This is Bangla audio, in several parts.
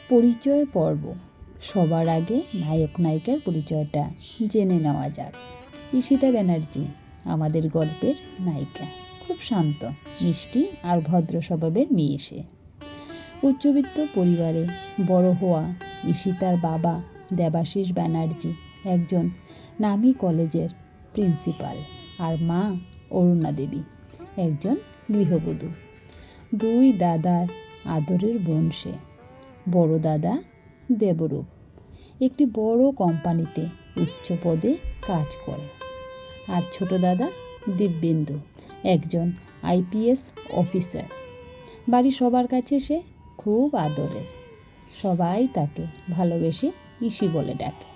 পরিচয় পর্ব। সবার আগে নায়ক নায়িকার পরিচয়টা জেনে নেওয়া যাক। ঈশিতা ব্যানার্জি আমাদের গল্পের নায়িকা। খুব শান্ত, মিষ্টি আর ভদ্র স্বভাবের মেয়ে সে। উচ্চবিত্ত পরিবারে বড় হওয়া ঈশিতার বাবা দেবাশিস ব্যানার্জি একজন নামী কলেজের প্রিন্সিপাল, আর মা অরুণা দেবী একজন গৃহবধূ। দুই দাদার আদরের বোন সে। বড় দাদা দেবরূপ একটি বড় কোম্পানিতে উচ্চ পদে কাজ করে, আর ছোট দাদা দিব্যেন্দু একজন আইপিএস অফিসার। বাড়ির সবার কাছে সে খুব আদরের, সবাই তাকে ভালোবেসে ইসি বলে ডাকে।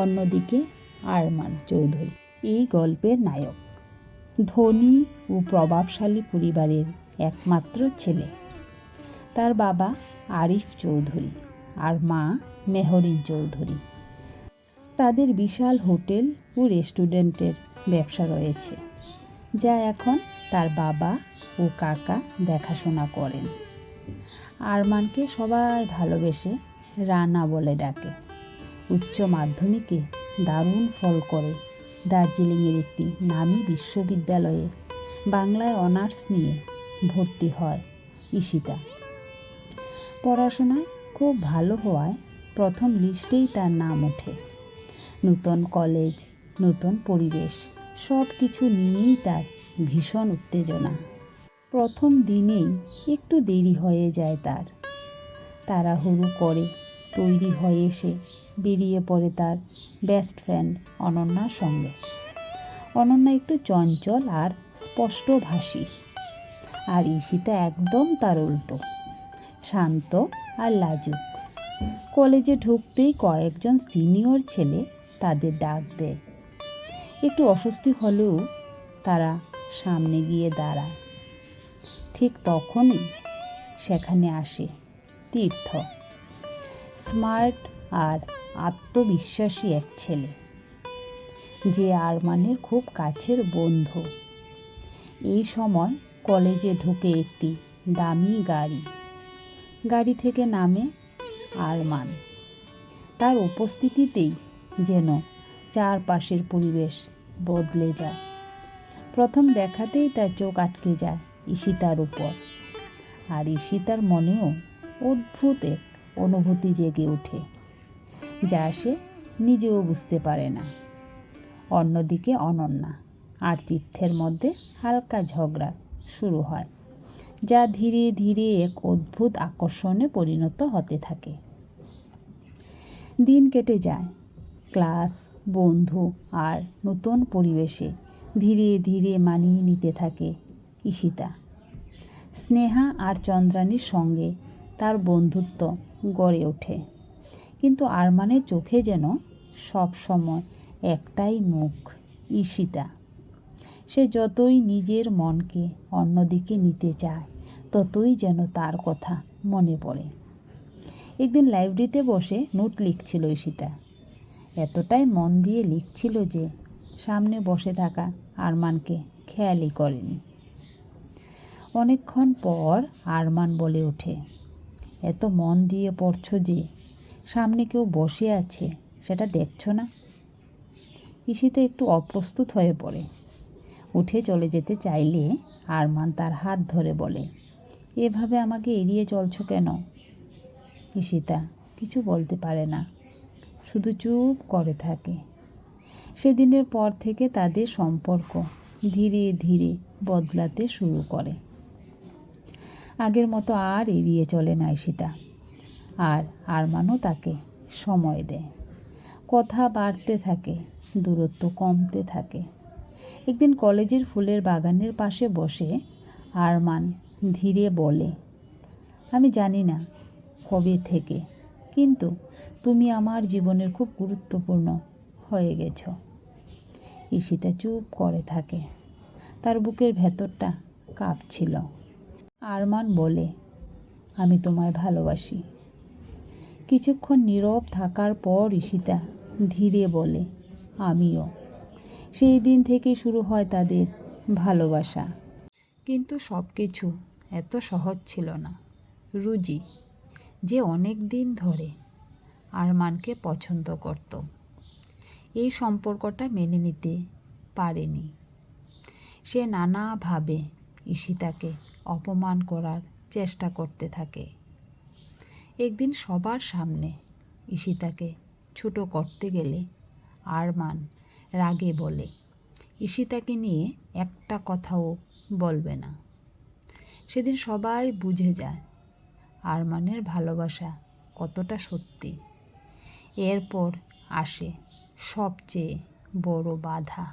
অন্যদিকে আরমান চৌধুরী এই গল্পের নায়ক। ধনী ও প্রভাবশালী পরিবারের একমাত্র ছেলে। তার বাবা আরিফ চৌধুরী আর মা মেহরিন চৌধুরী। তাদের বিশাল হোটেল ও রেস্টুরেন্টের ব্যবসা রয়েছে, যা এখন তার বাবা ও কাকা দেখাশোনা করেন। আরমানকে সবাই ভালোবেসে রানা বলে ডাকে। উচ্চ মাধ্যমিকে দারুণ ফল করে দার্জিলিংয়ের একটি নামী বিশ্ববিদ্যালয়ে বাংলায় অনার্স নিয়ে ভর্তি হয় ঈশিতা। পড়াশোনায় খুব ভালো হওয়ায় প্রথম লিস্টেই তার নাম ওঠে। নতুন কলেজ, নতুন পরিবেশ, সব কিছু নিয়েই তার ভীষণ উত্তেজনা। প্রথম দিনেই একটু দেরি হয়ে যায় তার। তাড়াহুড়ো করে তৈরি হয়ে সে বেরিয়ে পড়ে তার বেস্ট ফ্রেন্ড অনন্যার সঙ্গে। অনন্যা একটু চঞ্চল আর স্পষ্টভাষী, আর ঈশিতা একদম তার উল্টো, শান্ত আর লাজুক। কলেজে ঢুকতেই কয়েকজন সিনিয়র ছেলে তাদের ডাক দেয়। একটু অস্বস্তি হলেও তারা সামনে গিয়ে দাঁড়ায়। ঠিক তখনই সেখানে আসে তীর্থ, স্মার্ট আর আত্মবিশ্বাসী এক ছেলে, যে আরমানের খুব কাছের বন্ধু। এই সময় কলেজে ঢুকে একটি দামি গাড়ি থেকে নামে আরমান। তার উপস্থিতিতেই যেন চারপাশের পরিবেশ বদলে যায়। প্রথম দেখাতেই তার চোখ আটকে যায় ঈশিতার উপর, আর ঈশিতার মনেও অদ্ভুত এক অনুভূতি জেগে ওঠে, যা সে নিজেও বুঝতে পারে না। অন্যদিকে অনন্যা আর তীর্থের মধ্যে হালকা ঝগড়া শুরু হয়, যা ধীরে ধীরে এক অদ্ভুত আকর্ষণে পরিণত হতে থাকে। দিন কেটে যায়। ক্লাস, বন্ধু আর নতুন পরিবেশে ধীরে ধীরে মানিয়ে নিতে থাকে ঈশিতা। স্নেহা আর চন্দ্রানীর সঙ্গে তার বন্ধুত্ব গড়ে ওঠে, কিন্তু আরমানের চোখে যেন সব সময় একটাই মুখ, ঈশিতা। সে যতই নিজের মনকে অন্যদিকে নিতে চায়, ততই যেন তার কথা মনে পড়ে। একদিন লাইব্রেরিতে বসে নোট লিখছিল ঈশিতা। এতটাই মন দিয়ে লিখছিল যে সামনে বসে থাকা আরমানকে খেয়ালই করেনি। অনেকক্ষণ পর আরমান বলে ওঠে, এত মন দিয়ে পড়ছো যে সামনে কেউ বসে আছে সেটা দেখছো না? ঈশিতা একটু অপ্রস্তুত হয়ে পড়ে। উঠে চলে যেতে চাইলে আরমান তার হাত ধরে বলে, এভাবে আমাকে এড়িয়ে চলছো কেন? ঈশিতা কিছু বলতে পারে না, শুধু চুপ করে থাকে। সেদিনের পর থেকে তাদের সম্পর্ক ধীরে ধীরে বদলাতে শুরু করে। আগের মতো আর এড়িয়ে চলে না ঈশিতা, আর আরমানও তাকে সময় দেয়। কথা বাড়তে থাকে, দূরত্ব কমতে থাকে। একদিন কলেজের ফুলের বাগানের পাশে বসে আরমান ধীরে বলে, আমি জানি না কবে থেকে, কিন্তু তুমি আমার জীবনের খুব গুরুত্বপূর্ণ হয়ে গেছো। ঈশিতা চুপ করে থাকে, তার বুকের ভেতরটা কাঁপছিল। আরমান বলে, আমি তোমায় ভালোবাসি। কিছুক্ষণ নীরব থাকার পর ঈশিতা ধীরে বলে, আমিও। সেই দিন থেকে শুরু হয় তাদের ভালোবাসা। কিন্তু সব কিছু এত সহজ ছিল না। রুজি, যে অনেক দিন ধরে আরমানকে পছন্দ করত। এই সম্পর্কটা মেনে নিতে পারেনি। সে নানাভাবে ঈশিতাকে অপমান করার চেষ্টা করতে থাকে। একদিন সবার সামনে ঈশিতাকে ছোট করতে গেলে আরমান রাগে বলে ঈশিতাকে নিয়ে একটা কথাও বলবে না। সেদিন সবাই বুঝে যায় আরমানের ভালোবাসা কতটা সত্যি। এরপর আসে সবচেয়ে বড় বাধা।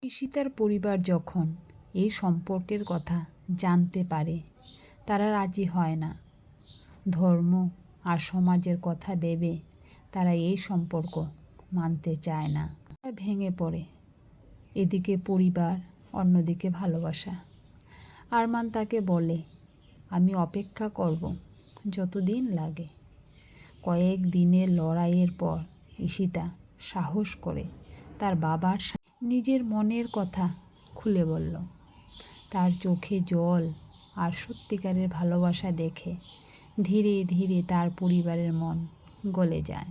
ঈশিতার পরিবার যখন এই সম্পর্কের কথা জানতে পারে, তারা রাজি হয় না। ধর্ম আর সমাজের কথা ভেবে তারা এই সম্পর্ক মানতে চায় না। ভেঙে পড়ে, এদিকে পরিবার, অন্যদিকে ভালোবাসা। আরমান তাকে বলে, আমি অপেক্ষা করব যতদিন লাগে। কয়েক দিনের লড়াইয়ের পর ঈশিতা সাহস করে তার বাবার নিজের মনের কথা খুলে বলল। তার চোখে জল আর সত্যিকারের ভালোবাসা দেখে ধীরে ধীরে তার পরিবারের মন গলে যায়।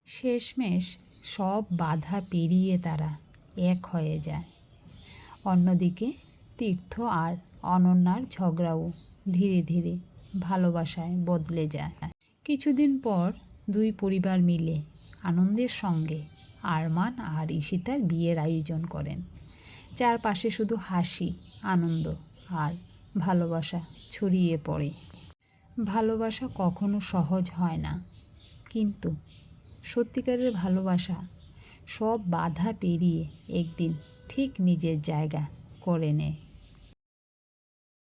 শেষমেশ সব বাধা পেরিয়ে তারা এক হয়ে যায়। অন্যদিকে তীর্থ আর অনন্যার ঝগড়াও ধীরে ধীরে ভালোবাসায় বদলে যায়। কিছুদিন পর দুই পরিবার মিলে আনন্দের সঙ্গে আরমান আর ঈশিতার বিয়ের আয়োজন করেন। চারপাশে শুধু হাসি, আনন্দ আর ভালোবাসা ছড়িয়ে পড়ে। ভালোবাসা কখনো সহজ হয় না, কিন্তু সত্যিকারের ভালোবাসা সব বাধা পেরিয়ে একদিন ঠিক নিজের জায়গা করে নেয়।